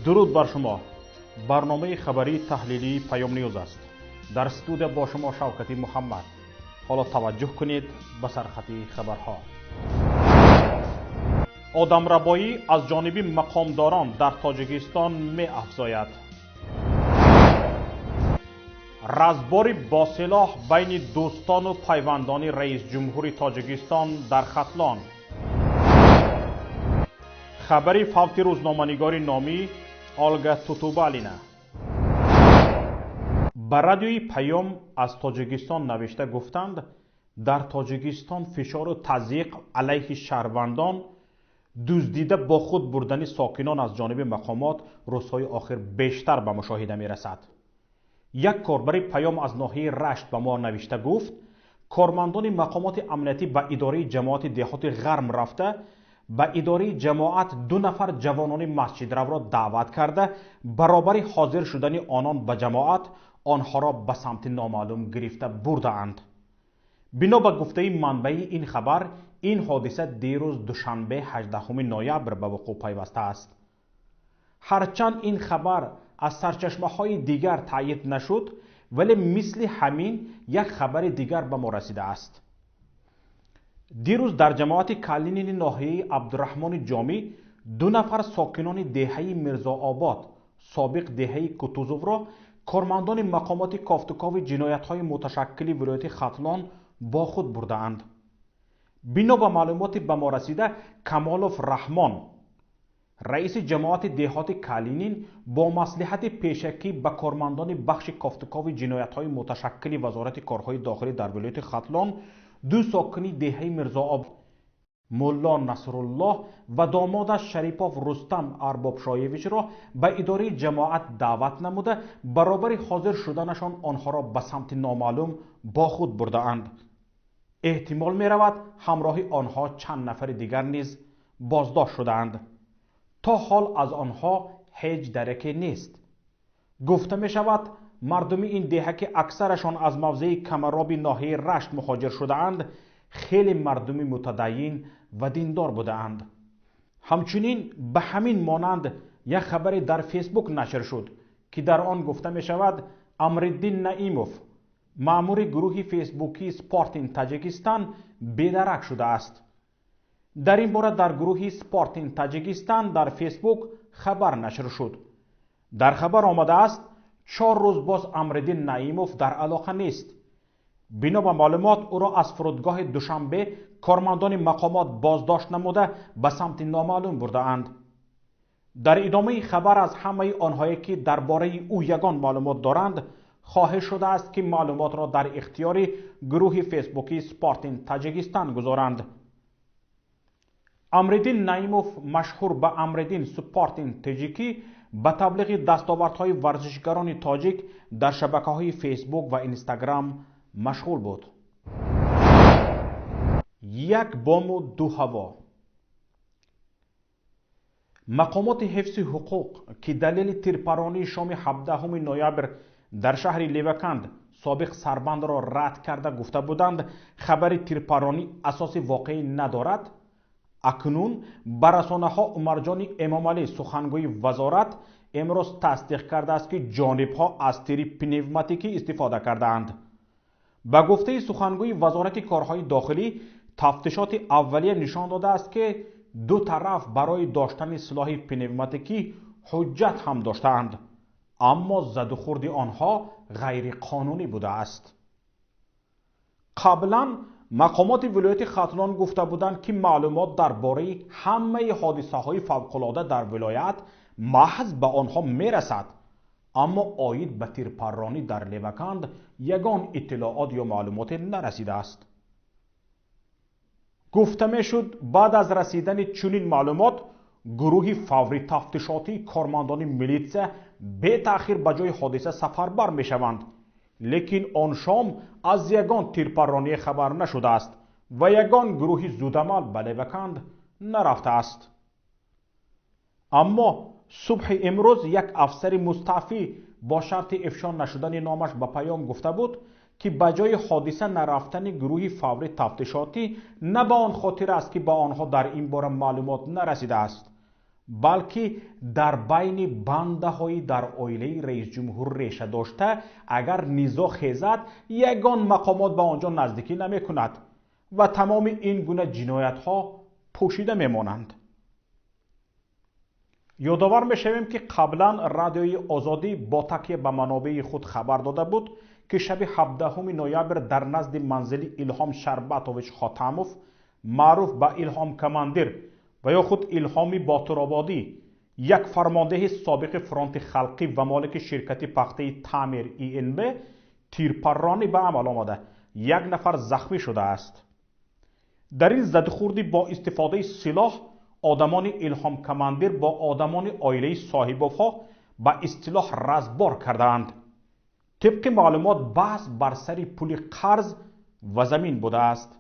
درود بر شما. برنامه خبری تحلیلی پیام نیوز است. در استودیو با شما شوکتی محمد. حالا توجه کنید به سرخط خبرها. آدمربایی از جانب مقامداران در تاجیکستان می افزاید. رزباری با سلاح بین دوستان و پیوندان رئیس جمهور تاجیکستان در ختلان. خبری فوت روزنامه‌نگار نامی آلگا توتوبالینه. به رادیوی پیام از تاجیکستان نوشته گفتند در تاجیکستان فشار و تضییق علیه شهروندان دزدیده با خود بردن ساکنان از جانب مقامات روزهای آخر بیشتر به مشاهده می رسد. یک کاربر پیام از ناحیه رشت به ما نوشته گفت کارمندان مقامات امنیتی به اداره جماعت دهات غرم رفته به اداره جماعت 2 نفر جوانان مسجد رو دعوت کرده برابر حاضر شدن آنان به جماعت آنها را به سمت نامعلوم گرفته برده اند. بنا به گفته منبع این خبر این حادثه دیروز دوشنبه 18 نوامبر به وقوع پیوسته است. هرچند این خبر از سرچشمه های دیگر تایید نشد ولی مثل همین یک خبر دیگر به ما رسیده است. دیروز در جماعت کلینین ناحیه عبدالرحمن جامی 2 نفر ساکنان دهه میرزاآباد سابق دهه کوتوزوف را کارمندان مقامات کافتوکاو جنایت های متشکل ولایت ختلان با خود برده اند. بنا به معلومات به ما رسیده کمالوف رحمان رئیس جماعت دهات کلینین با مصلحت پیشکی به کارمندان بخش کافتوکاو جنایت های متشکل وزارت کارهای داخلی در ولایت ختلان 2 ساکنی دهه میرزاآباد ملا نصرالله و دامادش شریپاف رستم اربابشایویچ را به اداره جماعت دعوت نموده برابر حاضر شدنشان آنها را به سمت نامعلوم با خود برده اند. احتمال می رود همراه آنها چند نفر دیگر نیز بازداشت شده اند. تا حال از آنها هیچ درکی نیست. گفته می شود مردم این دهه که اکثرشان از موضع کمراب ناحیه رشت مهاجر شده اند خیلی مردم متدین و دیندار بوده اند. همچنین به همین مانند یک خبری در فیسبوک نشر شد که در آن گفته می شود امرالدین نعیموف مأمور گروه فیسبوکی سپارتین تاجیکستان بیدرک شده است. در این باره در گروه سپارتین تاجیکستان در فیسبوک خبر نشر شد. در خبر آمده است 4 روز باز امرالدین نعیموف در علاقه نیست. بنا به معلومات او را از فرودگاه دوشنبه کارمندان مقامات بازداشت نموده به سمت نامعلوم برده اند. در ادامه خبر از همه آنهایی که درباره او یگان معلومات دارند خواهش شده است که معلومات را در اختیار گروه فیسبوکی سپارتین تاجیکستان گذارند. امرالدین نعیموف مشهور به امرالدین سپارتین تاجیکی به تبلیغ دستاوردهای ورزشکاران تاجیک در شبکه‌های فیسبوک و اینستاگرام مشغول بود. 1 بام و 2 هوا. مقامات حفظ حقوق که دلیل تیرپرانی شام 17 نوامبر در شهر لیوکند سابق سربند را رد کرده گفته بودند خبر تیرپرانی اساس واقعی ندارد. اکنون بر رسانه‌ها عمرجان امامعلی سخنگوی وزارت امروز تصدیق کرده است که جانب‌ها از تیر پنوماتیکی استفاده کردند. به گفته سخنگوی وزارت کارهای داخلی تفتیشات اولیه نشان داده است که 2 طرف برای داشتن سلاح پنوماتیکی حجت هم داشتند اما زد و خورد آنها غیر قانونی بوده است. قبلا مقامات ولایت ختلان گفته بودند که معلومات درباره همه حادثه های فوق‌العاده در ولایت محض به آنها میرسد اما عاید به تیرپرانی در لیوکند یگان اطلاعات یا معلومات نرسیده است. گفته میشد بعد از رسیدن چنین معلومات گروه فوری تفتیشاتی کارمندان میلیتسه بی تأخیر به جای حادثه سفربر میشوند، لیکن آن شام از یگان تیرپرانی خبر نشده است و یگان گروه زودعمل به لیوکند نرفته است. اما صبح امروز یک افسر مستعفی با شرط افشا نشدن نامش به پیام گفته بود که به جای حادثه نرفتن گروه فوری تفتیشاتی نه به آن خاطر است که با آنها در این باره معلومات نرسیده است بلکه در بین بنده های در عائله رئیس جمهور ریشه داشته، اگر نیزا خیزد یگان مقامات به آنجا نزدیکی نمی کند و تمام این گونه جنایت ها پوشیده می مانند. یادآور می شویم که قبلا رادیوی آزادی با تکیه به منابع خود خبر داده بود که شب 17 نوامبر در نزد منزل ایلهام شربتوویچ خاتموف معروف به ایلهام کماندیر و یا خود ایلهامی باتورآبادی، یک فرمانده سابق فرانت خلقی و مالک شرکت پخته تعمیر ENB تیرپرانی به عمل آمده. یک نفر زخمی شده است. در این زدخوردی با استفاده سلاح آدمان ایلهام کماندیر با آدمان عائله صاحب‌ها به اصطلاح رزبار کردند. طبق معلومات بحث بر سر پول قرض و زمین بوده است.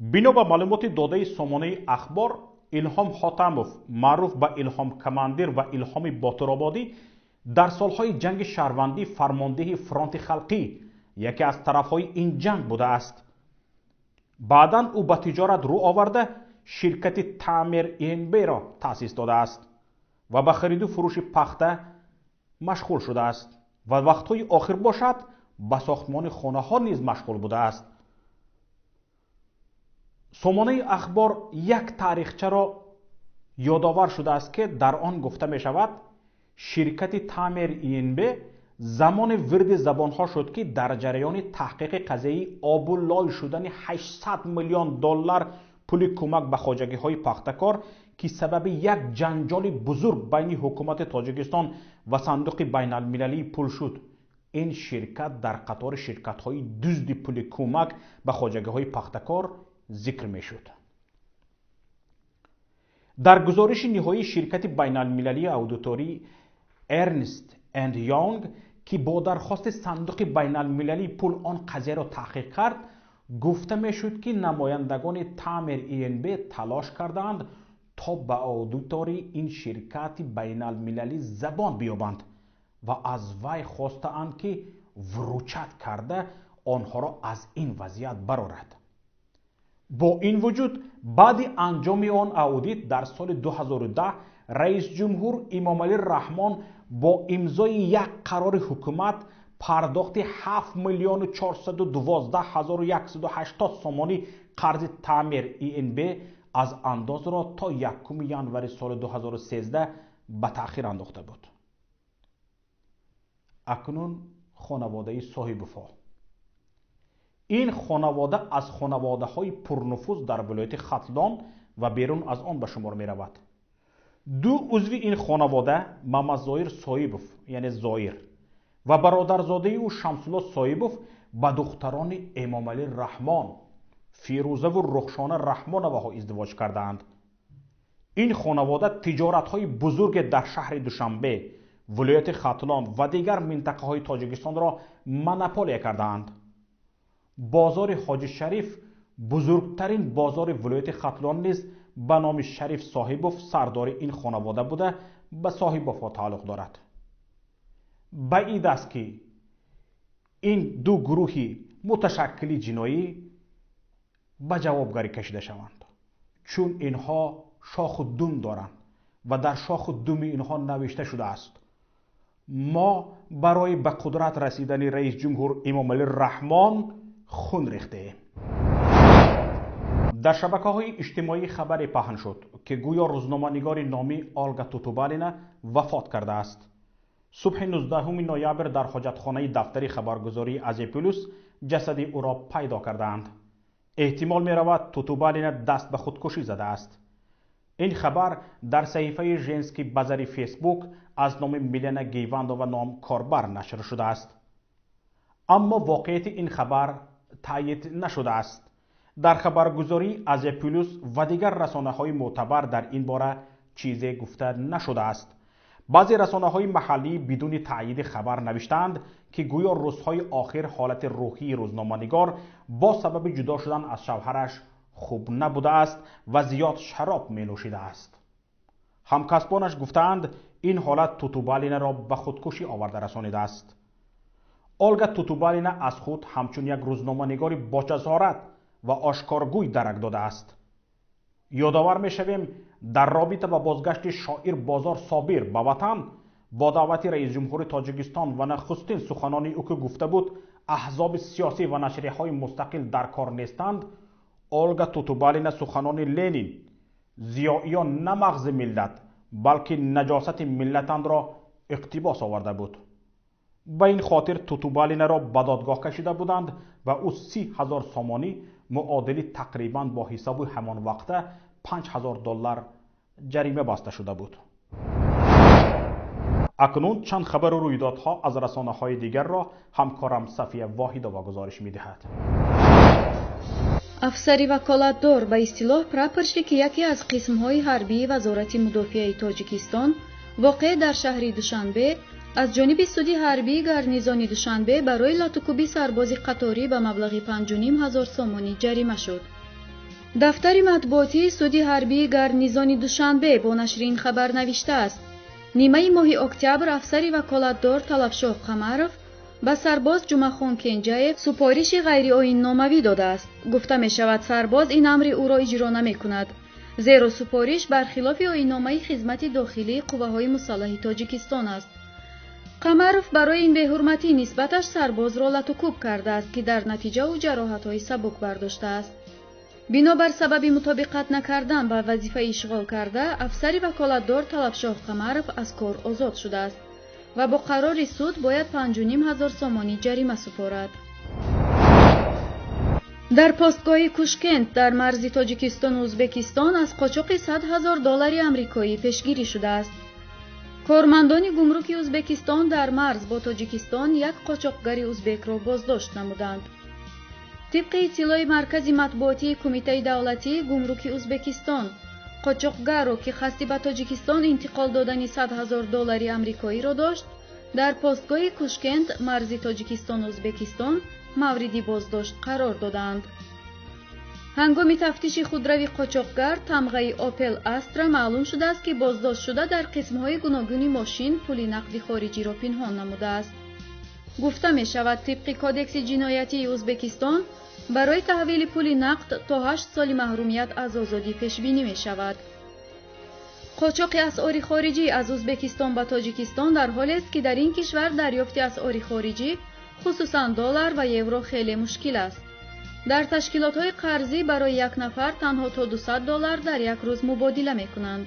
بنا به معلومات داده سامانه اخبار، ایلهام خاتموف معروف به ایلهام کماندیر و ایلهام باتورآبادی در سالهای جنگ شهروندی فرمانده فرانت خلقی یکی از طرفهای این جنگ بوده است. بعداً او به تجارت رو آورده شرکت تعمیر ENB را تأسیس داده است و به خرید و فروش پخته مشغول شده است و وقتهای آخر باشد به ساختمان خانه ها نیز مشغول بوده است. سامانه اخبار یک تاریخچه را یادآور شده است که در آن گفته می شود شرکت تعمیر ENB زمان ورد زبانها شد که در جریان تحقیق قضیه آب و لال شدن 800 میلیون دلار پول کمک به خواجگی های پختکار که سبب یک جنجال بزرگ بین حکومت تاجیکستان و صندوق بین المللی پول شد. این شرکت در قطار شرکت های دزد پول کمک به خواجگی های پختکار ذکر می شد. در گزارش نهایی شرکت بین المللی اودیتوری ارنست اند یانگ که با درخواست صندوق بین المللی پول آن قضیه را تحقیق کرد، گفته می شد که نمایندگان تعمیر ENB تلاش کردند تا به اودیتوری این شرکت بین المللی زبان بیابند و از وی خواستند که وروچت کرده آنها را از این وضعیت برآورد. با این وجود بعد انجام آن اودیت در سال 2010 رئیس جمهور امام علی رحمان با امضای یک قرار حکومت پرداخت 7,412,180 سامانی قرض تعمیر ENB از انداز را تا 1 ژانویه سال 2013 به تأخیر انداخته بود. اکنون خانواده صاحب وفا. این خانواده از خانواده های پرنفوذ در ولایت ختلان و بیرون از آن به شمار می رود. دو عضو این خانواده محمد ظاهر صاحبوف یعنی ظاهر و برادرزاده او شمس‌الله صاحبوف به دختران امام علی رحمان فیروزه و رخشانه رحمانوها ازدواج کردند. این خانواده تجارت های بزرگ در شهر دوشنبه، ولایت ختلان و دیگر منطقه های تاجیکستان را مونوپول کردند. بازار حاجی شریف بزرگترین بازار ولایت ختلان نیز به نام شریف صاحبوف سردار این خانواده بوده به صاحبوف تعلق دارد. بعید است که این دو گروه متشکل جنایی به جوابگری کشیده شوند، چون اینها شاخ و دم دارند و در شاخ و دم اینها نوشته شده است ما برای به قدرت رسیدن رئیس جمهور امام علی رحمان خون ریخته ایم. در شبکه‌های اجتماعی خبری پهن شد که گویا روزنامه‌نگار نامی آلگا توتوبالینا وفات کرده است. صبح 19 نوامبر در حاجتخانه دفتر خبرگزاری ازپولوس جسد او را پیدا کردند. احتمال می رود توتوبالینا دست به خودکشی زده است. این خبر در صحیفه ژنسکی بازاری فیسبوک از نام میلینا گیواندا و نام کاربر نشر شده است. اما واقعیت این خبر تایید نشده است. در خبرگزاری ازپولوس و دیگر رسانه‌های معتبر در این باره چیزی گفته نشده است. بعضی رسانه‌های محلی بدون تایید خبر نوشتند که گویا روزهای آخر حالت روحی روزنامه‌نگار با سبب جدا شدن از شوهرش خوب نبوده است و زیاد شراب می نوشیده است. همکسبانش گفتند این حالت توتوبالینا را به خودکشی آورده رسانیده است. آلگا توتوبالینا از خود همچون یک روزنامه‌نگار با جسارت و آشکارگوی درک داده است. یادآور میشویم در رابطه با بازگشت شاعر بازار صابر به وطن با دعوت رئیس جمهور تاجیکستان و نخستین سخنانی او که گفته بود احزاب سیاسی و نشریه‌های مستقل در کار نیستند، اولگا توتوبالین سخنان لنین زیاییان نه مغز ملت بلکه نجاست ملتند را اقتباس آورده بود. به این خاطر توتوبالین را به دادگاه کشیده بودند و او 30,000 سامانی معادل تقریباً با حساب همان وقته $5,000 جریمه بسته شده بود. اکنون چند خبر و رویدادها از رسانه‌های دیگر را همکارم صفیه واحده و گزارش می‌دهد. افسری وکالتدار به اصطلاح پراپورشنیک یکی از قسم‌های حربی وزارت مدافع تاجیکستان واقع در شهر دوشنبه از جانب سودی حربی گارنیزون دوشنبه برای لاتوکوبی سرباز قطاری به مبلغ 5,500 سامانی جریمه شد. دفتر مطبوعاتی سودی حربی گارنیزون دوشنبه با نشر این خبر نوشته است: نیمه ماه اکتبر افسری وکالتدار طلبشاه قمرов به سرباز جمعخان کنجایف سپارش غیر آیین‌ناموی داده است. گفته می شود سرباز این امر او را اجرا نمی کند، زیرا سپارش برخلاف آیین‌نامه خدمت داخلی قوه‌های مسلح تاجیکستان است. قمرов برای این بی‌حرمتی نسبتش سرباز را لطوکوب کرده است که در نتیجه او جراحت‌های سبک برداشته است. بنابر سبب مطابقت نکردن با وظیفه اشغال کرده، افسری وکالتدار طلبشاه قمرов از کار آزاد شده است و با قرار سود باید 5,500 سامانی جریمه سپارد. در پستگاه کوشکند در مرز تاجیکستان و ازبکستان از قاچاق $100,000 آمریکایی پیشگیری شده است. کارمندان گمرک ازبکستان در مرز با تاجیکستان یک قاچاقگر ازبک را بازداشت نمودند. طبق اطلاع مرکز مطبوعاتی کمیته دولتی گمرک ازبکستان، قاچاقگر را که قصد به تاجیکستان انتقال دادن $100,000 آمریکایی را داشت، در پستگاه کوشکند مرز تاجیکستان و ازبکستان مورد بازداشت قرار دادند. هنگام تفتیش خودروی قاچاقگر تمغه اوپل استرا معلوم شده است که بازداشت شده در قسم‌های گوناگون ماشین پول نقد خارجی را پنهان نموده است. گفته می شود طبق کودکس جنایتی ازبکستان برای تحویل پول نقد تا 8 سال محرومیت از آزادی پیش بینی می شود. قاچاق اسعار خارجی از ازبکستان به تاجیکستان در حالی است که در این کشور دریافت اسعار خارجی خصوصاً دلار و یورو خیلی مشکل است. در تشکیلات‌های قرضی برای یک نفر تنها تا $200 در یک روز مبادله می کنند.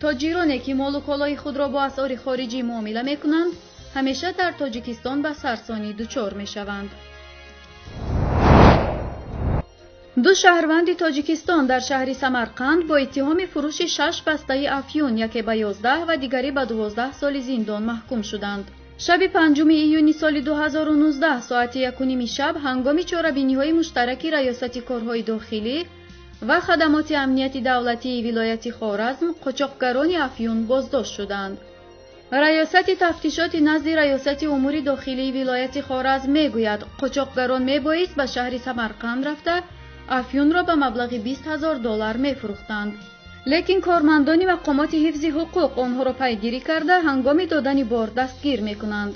تاجرانی که مال و کالای خود را با اسعار خارجی معامله می کنند همیشه در تاجیکستان به سرسانی دچار می شوند. دو شهروند تاجیکستان در شهر سمرقند با اتهام فروش 6 بسته افیون، یکی به 11 و دیگری به 12 سال زندان محکوم شدند. شب 5 ایونی سال 2019 ساعت 1:30 شب هنگام چاره‌بینی‌های مشترک ریاست کارهای داخلی و خدمات امنیتی دولتی ولایت خوارزم قاچاقگران افیون بازداشت شدند. ریاست تفتیشات نزد ریاست امور داخلی ولایت خوارزم میگوید قاچاقگران میبایست به شهر سمرقند رفته افیون را به مبلغ $20,000 میفروختند، لیکن کارمندان مقامات حفظ حقوق آنها را پیگیری کرده هنگام دادن بار دستگیر میکنند.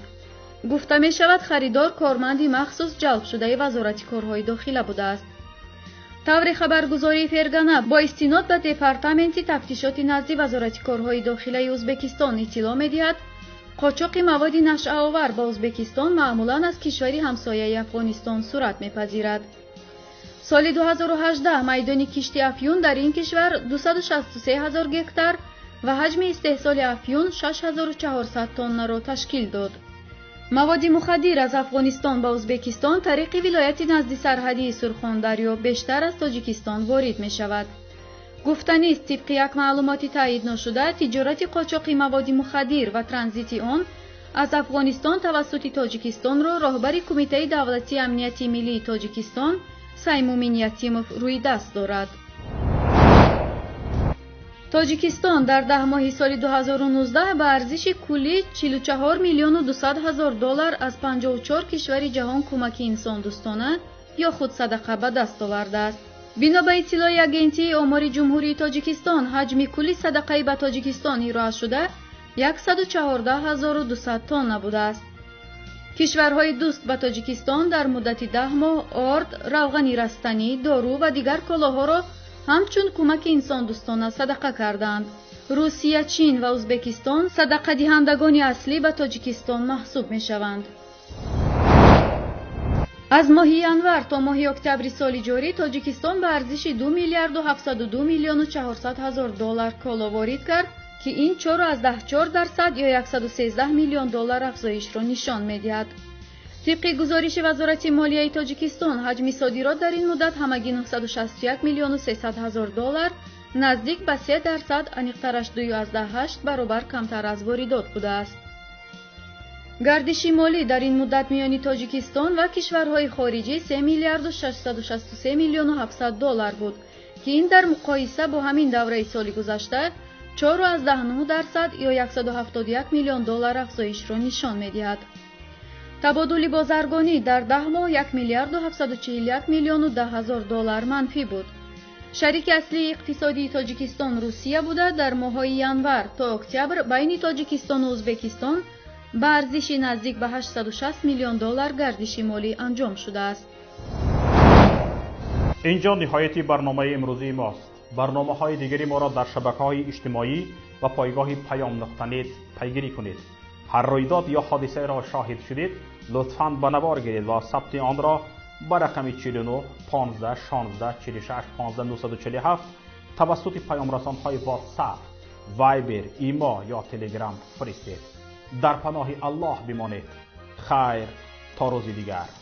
گفته می شود خریدار کارمندی مخصوص جلب شده وزارت کارهای داخلی بوده است. طور خبرگزاری فرگانه با استناد به دپارتمنت تفتیشات نزد وزارت کارهای داخلی ازبکستان اطلاع می‌دهد قاچاق مواد نشأه آور با ازبکستان معمولاً از کشوری همسایه افغانستان صورت می‌پذیرد. سال 2018 میدان کشت افیون در این کشور 263,000 گکتار و حجم استحصال افیون 6,400 تن را تشکیل داد. مواد مخدر از افغانستان به ازبکستان طریق ولایت نزد سرحدی سرخاندریا بیشتر از تاجیکستان وارد می شود. گفتنی است طبق یک معلومات تایید نشده تجارت قاچاق مواد مخدر و ترانزیت آن از افغانستان توسط تاجیکستان را راهبر کمیته دولتی امنیتی ملی تاجیکستان سیمومین یتیموف روی دست دارد. تاجیکستان در 10 ماه سال 2019 به ارزش کلی $44,200,000 از 54 کشور جهان کمک انسان دوستانه یا خود صدقه به دست آورده است. بنا به اطلاع اگنتی آمار جمهوری تاجیکستان حجم کلی صدقه به تاجیکستان ارائه شده 114,200 تن بوده است. کشورهای دوست به تاجیکستان در مدت 10 ماه آرد، روغن رستنی، دارو و دیگر کالاها را همچون کمک انسان دوستانه صدقه کردند. روسیه، چین و ازبکستان صدقه دهندگان اصلی به تاجیکستان محسوب می شوند. از ماه ینور تا ماه اکتبر سال جاری تاجیکستان به ارزش 2 میلیارد و 702 میلیون و 400 هزار دلار کالا وارد کرد که این 4.4% یا 113 میلیون دلار افزایش را نشان می‌دهد. طبق گزارش وزارت مالیه تاجیکستان حجم صادرات در این مدت همگی 961 میلیون و 300 هزار دلار، نزدیک به 3% انیقترش 2.8 برابر کمتر از واردات بوده است. گردش مالی در این مدت میان تاجیکستان و کشورهای خارجی 3 میلیارد و 663 میلیون و 700 دلار بود که این در مقایسه با همین دوره سال گذشته 4.9% یا 171 میلیون دلار افزایش را نشان می‌دهد. تبادل بازرگانی در 10 ماه 1 میلیارد و 741 میلیون و 10 هزار دلار منفی بود. شریک اصلی اقتصادی تاجیکستان روسیه بوده در ماه‌های ینور تا اکتبر بین تاجیکستان و ازبکستان به ارزش نزدیک به 860 میلیون دلار گردش مالی انجام شده است. اینجا نهایت برنامه امروزی ماست. برنامه‌های دیگری ما را در شبکه‌های اجتماعی و پایگاه پیام نقطه نت پیگیری کنید. هر رویداد یا حادثه را شاهد شدید لطفاً به نوار گیرید و ثبت آن را به رقم 49 15 16 46 15 947 توسط پیام رسان‌های واتساپ، وایبر، ایما یا تلگرام فرستید. در پناه الله بمانید. خیر تا روزی دیگر.